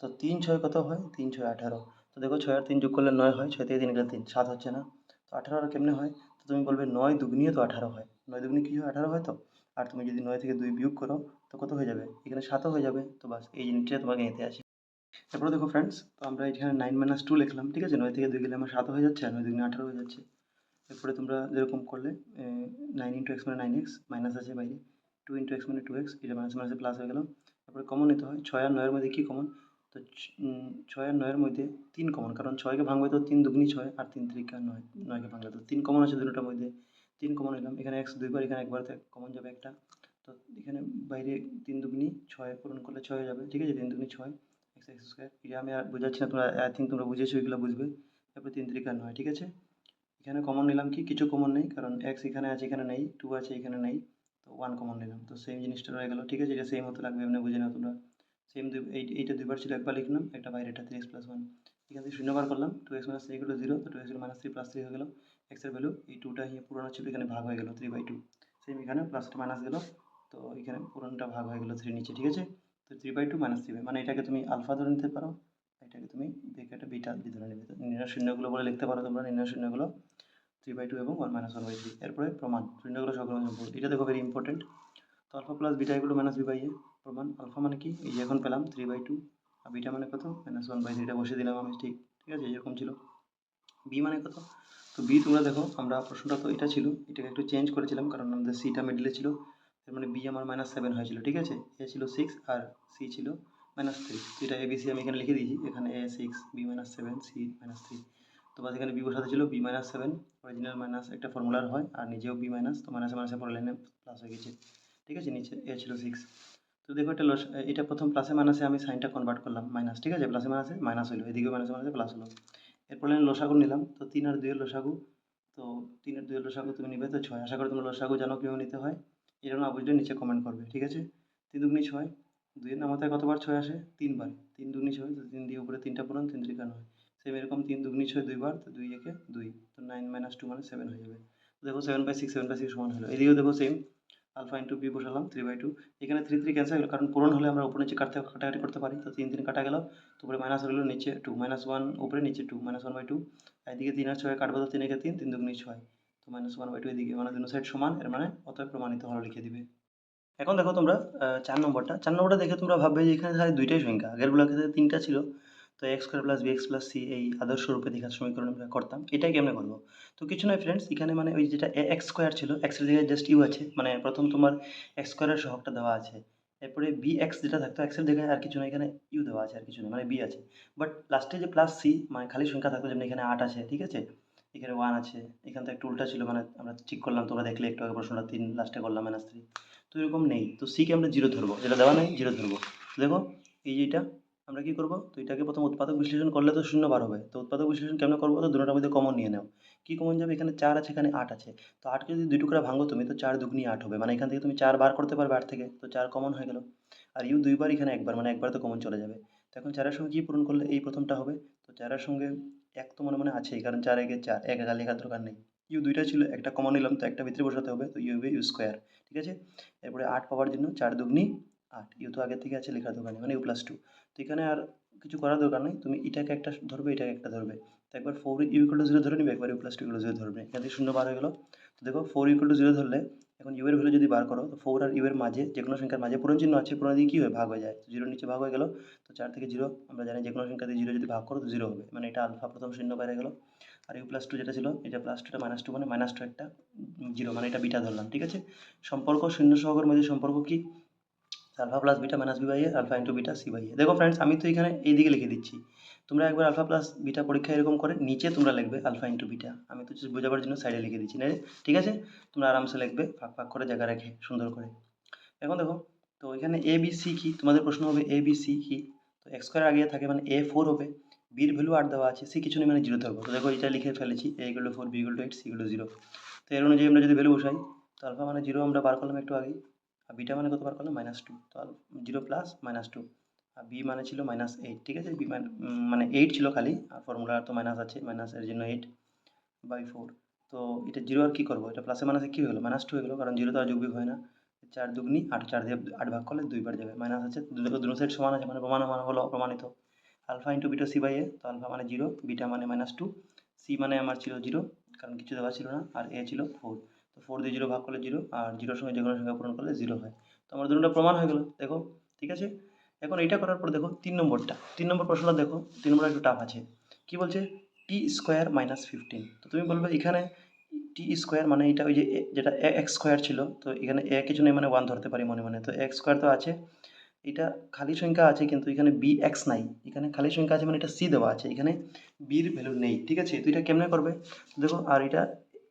তো 3 6 কত হয়, 3 6 18, তো দেখো 6 আর 3 যোগ করলে 9 হয়, 6 থেকে 3 গেলে 3, 7 হচ্ছে না, তো 18 আর কেমনে হয়, তো তুমি বলবে 9 দুগুনিও তো 18 হয়, 9 দুগুনি কি হয়, 18 হয় তো। আর তুমি যদি 9 থেকে 2 বিয়োগ করো, তো কত হয়ে যাবে, এখানে 7 হয়ে যাবে, তো বাস এই জিনিসটা তোমাকে নিতে আছে। তারপরে দেখো ফ্রেন্ডস, তো আমরা এখানে 9 - 2 লিখলাম, ঠিক আছে, 9 থেকে 2 গেলে আমার 7 হয়ে যাচ্ছে, আর 9 দুগুণে 18 হয়ে যাচ্ছে। এরপরে তোমরা যেরকম করলে 9 × x মানে 9x, মাইনাস আছে বাইরে, 2 × x মানে 2x, এটা মাইনাসে মাইনাসে প্লাস হয়ে গেল। তারপরে কমন নিতে হয়, 6 আর 9-এর মধ্যে কী কমন, তো 6 আর 9-এর মধ্যে 3 কমন, কারণ 6কে ভাঙবে তো 3 দুগুনি 6, আর 3 3 9, 9কে ভাঙলে তো 3 কমন আছে দুটোটার মধ্যে, 3 কমন নিলাম, এখানে x দুইবার, এখানে একবার কমন যাবে একটা, তো এখানে বাইরে 3 দুগুনি 6 পূরণ করলে 6 হয়ে যাবে, ঠিক আছে, 3 দুগুনি 6 x² এটা আমি আর বোঝাচ্ছি না, তোমরা আই থিঙ্ক তোমরা বুঝেছো, এগুলো বুঝবে। তারপর 3 3 9, ঠিক আছে। এখানে কমন নিলাম কি, কিছু কমন নেই, কারণ এক্স এখানে আছে এখানে নেই, 2 আছে এখানে নেই, তো 1 কমন নিলাম, তো সেম জিনিসটা রয়ে গেল, ঠিক আছে, এটা সেম হতে লাগবে, এমনি বুঝে নাও তোমরা। সেম এইটা দুইবার ছিল, একবার লিখলাম, একটা বাইরেটা 3x + 1, এখান থেকে শূন্য বার করলাম, 2x - 3 = 0, তো 2x - 3 + 3 হয়ে গেল। x এর ভ্যালু এই 2টা hier পুরোনো ছিল, এখানে ভাগ হয়ে গেল 3/2, সেম এখানে প্লাসটা মাইনাস গেল, তো এখানে পুরোনোটা ভাগ হয়ে গেল 3 নিচে, ঠিক আছে। তো 3/2 - 3, মানে এটাকে তুমি আলফা ধরে নিতে পারো, এটাকে তুমি ব্র্যাকেটে বিটা ধরে নেবে, তো নির্ণয় শূন্যগুলো বলে লিখতে পারো তোমরা, নির্ণয় শূন্যগুলো 3/2 এবং 1 - 1/3। এরপরে প্রমাণ, শূন্যগুলো সকলম সম্পর্ক, এটা দেখো ভেরি ইম্পর্টেন্ট। তো আলফা প্লাস বিটা = -b/a, প্রমাণ আলফা মানে কি, এই যে এখন পেলাম 3/2, আর বিটা মানে কত, -1/3, এটা বসিয়ে দিলাম আমি, ঠিক, ঠিক আছে, এরকম ছিল। বি মানে কত, তো বি তোমরা দেখো, আমরা প্রশ্নটা তো এটা ছিল, এটাকে একটু চেঞ্জ করেছিলাম, কারণ আমাদের সিটা মিডলে ছিল, তার মানে বি আমার -7 হয়েছিল, ঠিক আছে, এ ছিল 6 আর সি ছিল -3, তো এটা এবিসি আমি এখানে লিখে দিয়েছি, এখানে এ 6, বি -7, সি -3, তো বাস এখানে বি বসাতে ছিল, বি -7 অরিজিনাল মাইনাস একটা ফর্মুলার হয়, আর নিজেও বি মাইনাস, তো মাইনাসে মাইনাসে পরের লাইনে প্লাস হয়ে গেছে, ঠিক আছে, নিচে এ ছিল 6। তো দেখো এটা এটা প্রথম প্লাসে মাইনাসে আমি সাইনটা কনভার্ট করলাম মাইনাস, ঠিক আছে, প্লাসে মাইনাসে মাইনাস হলো, এদিকেও মাইনাসে মাইনাসে প্লাস হলো। এরপর লাইনে লসাগু নিলাম, তো 3 আর 2 এর লসাগু, তো 3 আর 2 এর লসাগু তুমি নিবে তো 6, আশা করি তোমরা লসাগু জানো কীভাবে নিতে হয়, এটা না বুঝলে নিচে কমেন্ট করবে, ঠিক আছে। 3 দুগুনি 6, 2 এর নামাতায় কতবার 6 আসে, 3 বার, 3 দুগুনি 6, তো 3 দিয়ে উপরে 3টা পূরণ, 3 3 9, সেম এরকম 3 দুগুনি 6 2 বার, তো 2 একে 2, তো 9 - 2 মানে 7 হয়ে যাবে, তো দেখো 7/6 সমান হলো। এদিকেও দেখো সেম, আলফা ইন্টু বি বসালাম 3/2, এখানে 3 3 ক্যান্সেল হলো, কারণ পূরণ হলে আমরা উপর নিচে কাটাকাটি করতে পারি, তো 3 3 কাটা গেল, তো উপরে মাইনাস হলো, নিচে 2, -1 উপরে নিচে 2, -1/2, এদিকে 3 আর 6 কাটবো, তো 3 একে 3, 3 দুগুনি 6, তো -1/2 এদিকে, মানে দুনো সাইড সমান, এর মানে অতএব প্রমাণিত হলো লিখে দিবে। এখন দেখো তোমরা 4 নম্বরটা, 4 নম্বরটা দেখে তোমরা ভাববে যে এখানে খালি দুইটাই সংখ্যা, আগেরগুলোর ক্ষেত্রে 3টা ছিল, তো x² + bx + c এই আদর্শ রূপে দ্বিঘাত সমীকরণ আমরা করতাম, এটাই কেমনে করবো, তো কিছু নয় ফ্রেন্ডস, এখানে মানে ওই যেটা ax² ছিল, x এর জায়গায় জাস্ট ইউ আছে, মানে প্রথম তোমার x² এর সহগটা দেওয়া আছে, এরপরে বি এক্স যেটা থাকতো এক্সের জায়গায় আর কিছু না, এখানে ইউ দেওয়া আছে, আর কিছু নেই, মানে বি আছে। বাট লাস্টে যে প্লাস সি মানে খালি সংখ্যা থাকতো, যেমন এখানে 8 আছে, ঠিক আছে, এখানে 1 আছে, এখান থেকে একটু উল্টা ছিল, মানে আমরা ঠিক করলাম, তোমরা দেখলে একটু আগে প্রশ্নটা 3 লাস্টে করলাম -3। তো এরকম নেই, তো সিকে আমরা 0 ধরবো, যেটা দেওয়া নেই 0 ধরবো। তো দেখো এই যে এটা আমরা কি করবো, তো এটাকে প্রথম উৎপাদক বিশ্লেষণ করলে তো শূন্য বার হবে। তো উৎপাদক বিশ্লেষণ কেমন করবো, তো দুটোটার মধ্যে কমন নিয়ে নাও। কি কমন যাবে, এখানে 4 আছে, এখানে 8 আছে। তো 8কে যদি 2 টুকরা ভাঙো তুমি, তো 4 দুগুনি 8 হবে, মানে এখান থেকে তুমি 4 বার করতে পারবে 8 থেকে, তো 4 কমন হয়ে গেল। আর ইউ দুইবার, এখানে একবার, মানে একবার তো কমন চলে যাবে। তো এখন 4 এর সঙ্গে কি পূরণ করলে এই প্রথমটা হবে। তো 4 এর সঙ্গে 1 তো মনে মনে আছেই, কারণ 4 একে 4, 1 একা লেখার দরকার নেই। ইউ দুইটা ছিল, একটা কমন নিলাম, তো একটা ভিতরে বসাতে হবে, তো ইউ হবে ইউ স্কোয়ার, ঠিক আছে। এরপরে 8 পাওয়ার জন্য 4 দুগুনি 8, ইউ তো আগে থেকে আছে, লেখার দরকার নেই, মানে ইউ প্লাস 2। তো এখানে আর কিছু করার দরকার নেই, তুমি এটাকে একটা ধরবে, এটাকে একটা ধরবে। তো একবার 4 ইউ ইকুয়াল টু 0 ধরে নিবে, একবার ইউ প্লাস 2 ইকুয়াল টু 0 ধরবে, এখান থেকে শূন্য বার হয়ে গেল। তো দেখো 4 ইকুয়াল টু 0 ধরলে এখন ইউ এর ভ্যালু যদি বার করো, তো 4 আর ইউ এর মাঝে যে কোনো সংখ্যার মাঝে পূরণ চিহ্ন আছে, পূরণ দিয়ে কী হয়, ভাগ হয়ে যায়, তো 0 নিচে ভাগ হয়ে গেল। তো 4 থেকে 0 আমরা জানি যে কোনো সংখ্যা দিয়ে 0 যদি ভাগ করো তো 0 হবে, মানে এটা আলফা প্রথম শূন্য বাইরে গেল। আর ইউ প্লাস 2 যেটা ছিল, এটা প্লাস 2 এটা -2, মানে -2 একটা 0, মানে এটা বিটা ধরলাম, ঠিক আছে। সম্পর্ক শূন্য সহগের মধ্যে সম্পর্ক কি, alpha plus beta minus B by A, alpha into beta C by A. দেখো ফ্রেন্ডস, আমি তো এখানে এই দিকে লিখে দিচ্ছি, তোমরা একবার আলফা প্লাস বিটা পরীক্ষা এরকম করে নিচে তোমরা লিখবে আলফা ইন্টু বিটা, আমি তো just বোঝাবার জন্য সাইডে লিখে দিচ্ছি না, ঠিক আছে। তোমরা আরামসে লিখবে ফাঁক ফাঁক করে জায়গা রেখে সুন্দর করে। এখন দেখো, তো এখানে এ বি সি কি, তোমাদের প্রশ্ন হবে এ বি সি কি। তো এক্স স্কোয়ার আগে থাকে, মানে এ 4 হবে, বির ভ্যালু 8 দেওয়া আছে, সি কিছু নেই, মানে 0 ধরবো। তো দেখো এটা লিখে ফেলেছি, A equal to 4, B equal to 8, C equal to 0। তো এর অনুযায়ী আমরা যদি ভ্যালু বসাই, তো আলফা মানে 0 আমরা বার করলাম একটু আগেই, আর বিটা মানে কত বার করলাম, -2, তো 0 প্লাস -2। আর বি মানে ছিল -8, ঠিক আছে, বি মানে 8 ছিল খালি, আর ফর্মুলা তো মাইনাস আছে, মাইনাস এর জন্য 8/4। তো এটা 0 আর কি করবো, এটা প্লাসে মাইনাসে কী হয়ে গেলো, -2 হয়ে গেলো, কারণ 0 তো আর যোগ বিয়োগ হয় না। 4 দুগুনি 8, 4 দিয়ে 8 ভাগ করলে 2 বার যাবে, মাইনাস আছে, দুটো সাইড সমান আছে, মানে প্রমাণ হলো, প্রমাণিত। Alpha into beta C by A, তো আলফা মানে 0, বিটা মানে -2, সি মানে আমার ছিল 0, কারণ কিছু দেওয়া ছিল না, আর এ ছিল 4। তো 4 দিয়ে 0 ভাগ করলে 0, আর 0 সঙ্গে যে কোনো সংখ্যা পূরণ করলে 0 হয়। তো আমার দুটোটা প্রমাণ হয়ে গেলো, দেখো, ঠিক আছে। এখন এইটা করার পর দেখো 3 নম্বরটা, 3 নম্বর প্রশ্নটা দেখো, 3 নম্বরটা একটু টাফ আছে। কি বলছে, টি স্কোয়ার -15। তো তুমি বলবে এখানে টি স্কোয়ার মানে এটা ওই যে যেটা এক্স স্কোয়ার ছিল, তো এখানে এ কিছু নেই, মানে 1 ধরতে পারি মনে মনে, তো এক্স স্কোয়ার তো আছে, এটা খালি সংখ্যা আছে, কিন্তু এখানে বি এক্স নাই, এখানে খালি সংখ্যা আছে, মানে এটা সি দেওয়া আছে, এখানে বির ভ্যালু নেই, ঠিক আছে। তো এটা কেমনে করবে, দেখো, আর এটা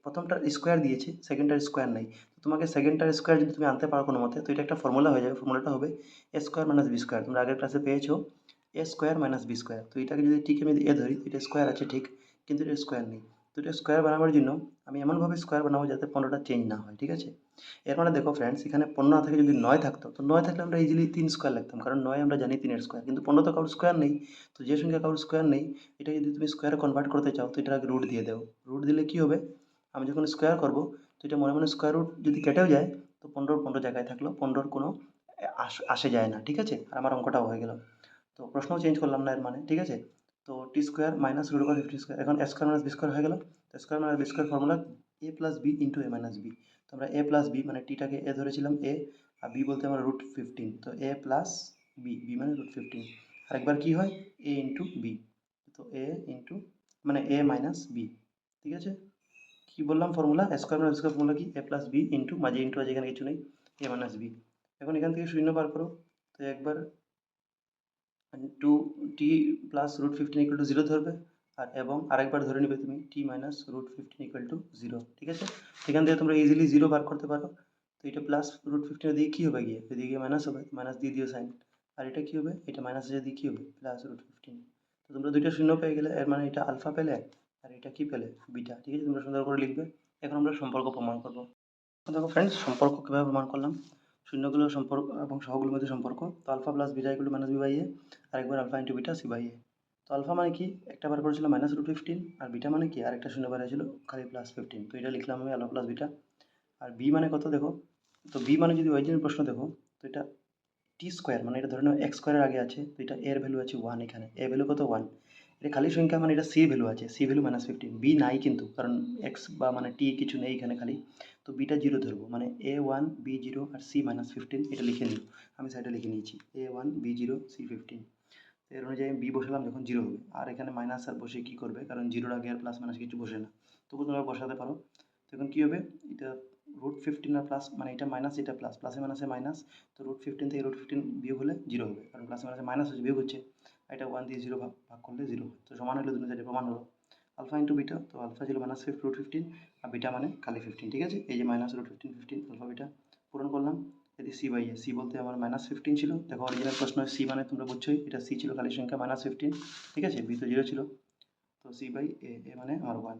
প্রথমটার স্কোয়ার দিয়েছে, সেকেন্ডটার স্কোয়ার নেই, তো তোমাকে সেকেন্ডটার স্কোয়ার যদি তুমি আনতে পারো কোনো মতে, তো এটা একটা ফর্মুলা হয়ে যাবে, ফর্মুলাটা হবে এ স্কোয়ার মাইনাস বি স্কোয়ার, তোমরা আগের ক্লাসে পেয়েছো, এ স্কোয়ার মাইনাস বি স্কোয়ার। তো এটাকে যদি ঠিক আমি এ ধরি, এটা স্কোয়ার আছে ঠিক, কিন্তু এটা স্কোয়ার নেই। তো এটা স্কোয়ার বানাবার জন্য আমি এমনভাবে স্কোয়ার বানাবো যাতে 15টা চেঞ্জ না হয়, ঠিক আছে। এর মানে দেখো ফ্রেন্ডস, এখানে 15 না থেকে যদি 9 থাকতো, তো 9 থাকলে আমরা ইজিলি 3 স্কোয়ার লিখতাম, কারণ 9 আমরা জানি 3 এর স্কোয়ার, কিন্তু 15 তো কারোর স্কোয়ার নেই। তো যে সংখ্যা কারোর স্কোয়ার নেই, এটা যদি তুমি স্কোয়ারে কনভার্ট করতে চাও, তো এটার আগে রুট দিয়ে দাও। রুট দিলে কি হবে, আমি যখন স্কোয়ার করবো, তো এটা মনে মনে স্কোয়ার রুট যদি কেটেও যায়, তো 15 জায়গায় থাকলো, 15 কোনো আসে যায় না, ঠিক আছে, আর আমার অঙ্কটাও হয়ে গেল। তো প্রশ্নও চেঞ্জ করলাম না এর মানে, ঠিক আছে। তো T square minus root over 50 square, এখন A square minus B square হয়ে গেল। তো square minus B square formula A plus B into A minus B. তো আমরা এ প্লাস বি মানে টিটাকে এ ধরেছিলাম এ, আর বি বলতে আমরা √15, তো এ প্লাস বি, বি মানে √15। আরেকবার কি হয়, এ ইন্টু বি, তো এ ইন্টু মানে এ মাইনাস বি, ঠিক আছে। কি বললাম formula, square minus square formula কি, এ প্লাস বি ইন্টু, মাঝে ইন্টু আছে, এখানে কিছু নেই, এ মাইনাস বি। এখন এখান থেকে শূন্য বার করো, তো একবার two t plus √15 equal to 0 ধরবে, আর এবং আরেকবার ধরে নেবে তুমি টি মাইনাস √15 ইকুয়াল টু 0, ঠিক আছে। এখান থেকে তোমরা ইজিলি 0 বার করতে পারো। তো এটা প্লাস √15 দিয়ে কী হবে, গিয়ে এদিকে মাইনাস হবে, মাইনাস দিয়ে দিও সাইন। আর এটা কী হবে, এটা মাইনাস দিয়ে কী হবে, প্লাস √15। তো তোমরা দুইটা শূন্য পেয়ে গেলে, এর মানে এটা আলফা পেলে, আর এটা কি পেলে, বিটা, ঠিক আছে। তোমরা সুন্দর করে লিখবে। এখন আমরা সম্পর্ক প্রমাণ করবো। দেখো ফ্রেন্ডস, সম্পর্ক কীভাবে প্রমাণ করলাম, শূন্যগুলোর সম্পর্ক এবং সহগুলোর মধ্যে সম্পর্ক। তো alpha plus beta equal to minus B by A, আরেকবার alpha into beta C by A. তো আলফা মানে কি, একটা বার করেছিল -√15, আর বিটা মানে কি, আরেকটা শূন্য বার হয়েছিল খালি +15। তো এটা লিখলাম আমি আলফা প্লাস বিটা। আর বি মানে কত দেখো, তো বি মানে যদি অরিজিনাল প্রশ্ন দেখো, তো এটা টি স্কোয়ার, মানে এটা ধরে নাও এক্স স্কোয়ারের আগে আছে, তো এটা এর ভ্যালু আছে 1, এখানে এ ভ্যালু কত 1, এটা খালি সংখ্যা, মানে এটা সি ভ্যালু আছে, সি ভ্যালু -15, বি নাই কিন্তু, কারণ এক্স বা মানে টি কিছু নেই এখানে খালি। তো বিটা 0 ধরবো, মানে a1 b0 আর c -15, এটা লিখে নিই, আমি সাইডে লিখে নিয়েছি a1 b0 c15। তো এর অনুযায়ী আমি বি বসালাম, যখন 0 হবে, আর এখানে মাইনাস আর বসে কী করবে, কারণ 0-র আগে আর প্লাস মাইনাস কিছু বসে না, তবু তোমরা বসাতে পারো। তো এখন কী হবে, এটা রুট 15 আর প্লাস মানে এটা মাইনাস এটা প্লাস, প্লাসে মাইনাসে মাইনাস, তো রুট 15 থেকে রুট 15 বিয়োগ হলে 0 হবে, কারণ প্লাসে মাইনাসে মাইনাস হচ্ছে বিয়োগ হচ্ছে, আর এটা 1 দিয়ে 0 ভাগ ভাগ করলে 0 হয়, তো সমান হলো দুটো সাইডে প্রমাণ হলো। আলফা ইন্টু বিটা, তো আলফা ছিল মাইনাস রুট 15 আর বিটা মানে খালি 15, ঠিক আছে। এই যে মাইনাস রুট 15 আলফা বিটা পূরণ করলাম। যদি সি বাই এ, সি বলতে আমার মাইনাস 15 ছিল, দেখো অরিজিনাল প্রশ্ন সি মানে তোমরা বুঝছোই, এটা সি ছিল খালি সংখ্যা মাইনাস 15, ঠিক আছে, বি তো 0 ছিল, তো সি বাই এ, এ মানে আমার 1।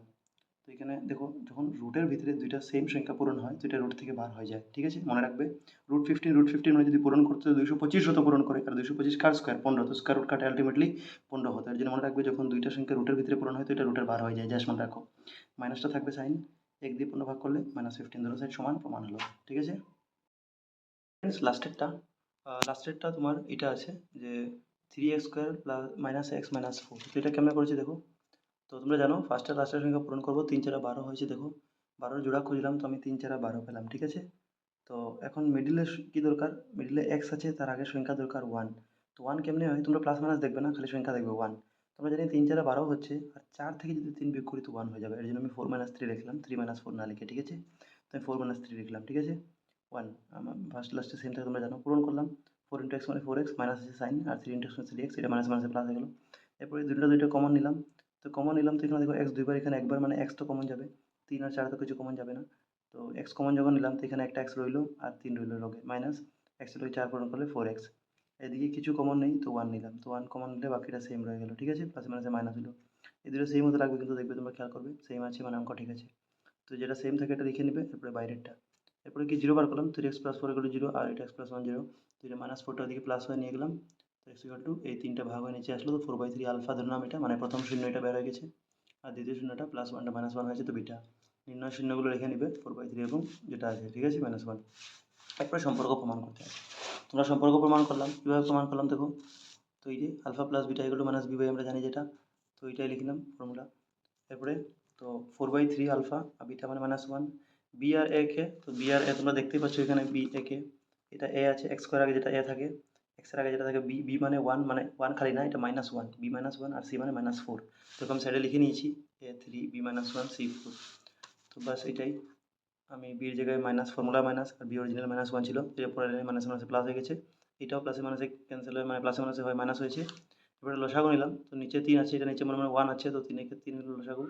তো এখানে দেখো যখন রুটের ভিতরে দুইটা সেম সংখ্যা পূরণ হয় তো এটা রুট থেকে বার হয়ে যায়, ঠিক আছে, মনে রাখবে। রুট 15 মানে যদি পূরণ করতে 225 হতো পূরণ করে, আর 225 কার স্কোয়ার 15, তো স্কোয়ার রুট কাটে আলটিমেটলি 15 হতো, এর জন্য মনে রাখবে যখন দুইটা সংখ্যা রুটের ভিতরে পূরণ হয় তো এটা রুটের বার হয়ে যায়, জাস্ট মনে রাখো। মাইনাসটা থাকবে সাইন, 1 দিয়ে 15 ভাগ করলে মাইনাস 15, ধরো সাইড সমান প্রমাণ হলো, ঠিক আছে। লাস্টেরটা তোমার এটা আছে যে 3x² plus minus x minus 4, তো এটা কেমন করেছি দেখো। তো তোমরা জানো ফার্স্টে লাস্টের সংখ্যা পূরণ করবো, 3 4 12 হয়েছে, দেখো 12 জোড়া খুঁজলাম তো আমি 3 4 12 পেলাম, ঠিক আছে। তো এখন মিডিলে কী দরকার, মিডিলে এক্স আছে, তার আগের সংখ্যা দরকার 1। তো 1 কেমনে হয়, তোমরা প্লাস মাইনাস দেখবে না, খালি সংখ্যা দেখবে 1। তোমরা জানি 3 4 12 হচ্ছে, আর 4 থেকে যদি 3 বিয়োগ করি তো 1 হয়ে যাবে, এর জন্য আমি 4 3 লিখলাম, 3 4 না লিখে, ঠিক আছে। তো আমি 4 3 লিখলাম, ঠিক আছে। 1 আমার ফার্স্ট লাস্টে সেম থাকে তোমরা জানো, পূরণ করলাম। 4 x মানে 4x, মাইনাস আছে সাইন, আর 3 x মানে 3x, এটা মাইনাস মাইনাসে প্লাস হয়ে গেলো। এরপরে দুইটা কমন নিলাম, তো কমন নিলাম তো এখানে দেখো এক্স দুইবার, এখানে একবার, মানে এক্স তো কমন যাবে, 3 আর 4 তো কিছু কমন যাবে না। তো এক্স কমন যখন নিলাম তো এখানে একটা এক্স রইলো আর 3 রইলো লগে, মাইনাস এক্স লগে 4 পূরণ করলে 4x। এদিকে কিছু কমন নেই তো 1 নিলাম, তো 1 কমন নিলে বাকিটা সেম রয়ে গেলো, ঠিক আছে, প্লাস মাইনাসে মাইনাস হলো। এই দুটো সেম হতে লাগবে কিন্তু, দেখবে তোমরা খেয়াল করবে সেম আছে মানে অঙ্ক ঠিক আছে। তো যেটা সেম থাকে এটা লিখে নেবে, এরপরে বাইরেরটা। এরপরে কি 0 বার করলাম, 3x প্লাস 4 = 0, আর এটা x প্লাস 1 0, তো এটা মাইনাস 4টা ওদিকে প্লাস হয়ে নিয়ে গেলাম। তো x এই 3টা ভাগ হয়ে নিচে আসলো, তো 4/3 আলফা ধরলাম এটা, মানে প্রথম শূন্য এটা বের হয়ে গেছে, আর দ্বিতীয় শূন্যটা প্লাস 1টা মাইনাস 1 হয়েছে, তো বিটা নির্ণয় শূন্যগুলো রেখে নিবে 4/3 এবং যেটা আছে, ঠিক আছে, -1। এরপরে সম্পর্ক প্রমাণ করতে হবে। তোমরা সম্পর্ক প্রমাণ করলাম, কীভাবে প্রমাণ করলাম দেখো। তো এই যে alpha plus beta = minus B by, আমরা জানি যেটা, তো এইটাই লিখলাম ফর্মুলা। এরপরে তো 4/3 আলফা আর বিটা মানে -1, বি আর এ কে, তো বি আর এ তোমরা দেখতেই পাচ্ছ এখানে বি এ কে, এটা এ আছে, এক্স স্কোয়ার আগে যেটা এ থাকে, এক্সের আগে যেটা থাকে বি, বি মানে 1, মানে 1 খালি না, এটা -1, বি -1 আর সি মানে -4, তো আমি সাইডে লিখে নিয়েছি a3 b -1 c4। তো বাস এটাই, আমি বির জায়গায় মাইনাস, ফর্মুলা মাইনাস, আর বি অরিজিনাল -1 ছিল, এটা পরে মাইনাসে মাইনাসে প্লাস হয়ে গেছে, এটাও প্লাসে মাইনাসে ক্যান্সেল হয়ে মানে প্লাসে মাইনাসে হয় মাইনাস হয়েছে। এবারে লসাগু নিলাম, তো নিচে 3 আছে, এটা নিচে মনে মনে 1 আছে, তো 3 একে 3 হলো লসাগু।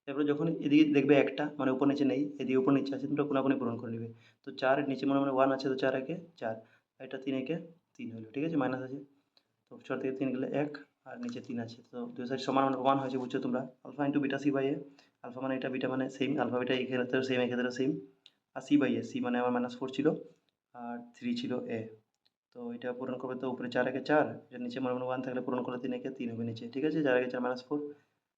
এরপরে যখন এদিকে দেখবে একটা মানে উপর নিচে নেই, এদিকে উপর নিচে আছে, তোমরা কোনাকুনি পূরণ করে নেবে। তো 4 এর নিচে মনে মনে 1 আছে, তো 4 একে 4, এটা 3 একে 3 হলো, ঠিক আছে, মাইনাস আছে, তো 4 থেকে 3 গেলে 1, আর নিচে 3 আছে, তো দুই সাইড সমান মানে 1 হয়েছে, বুঝছো তোমরা। Alpha into beta C by A, alpha মানে এটা, বিটা মানে সেম, আলফা বিটা এই ক্ষেত্রে সেম, এই ক্ষেত্রে সেম, আর সি বাই এ, সি মানে আমার -4 ছিল আর 3 ছিল এ। তো এটা পূরণ করবে, তো উপরে 4 একে 4, এর নিচে মনে মনে 1 থাকলে পূরণ করলে 3 একে 3 হবে নিচে, ঠিক আছে, 4 একে 4 -4,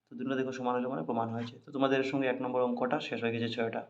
তো দুটো দেখো সমান হলে মানে প্রমাণ হয়েছে। তো তোমাদের সঙ্গে 1 নম্বর অঙ্কটা শেষ হয়ে গেছে, 6টা।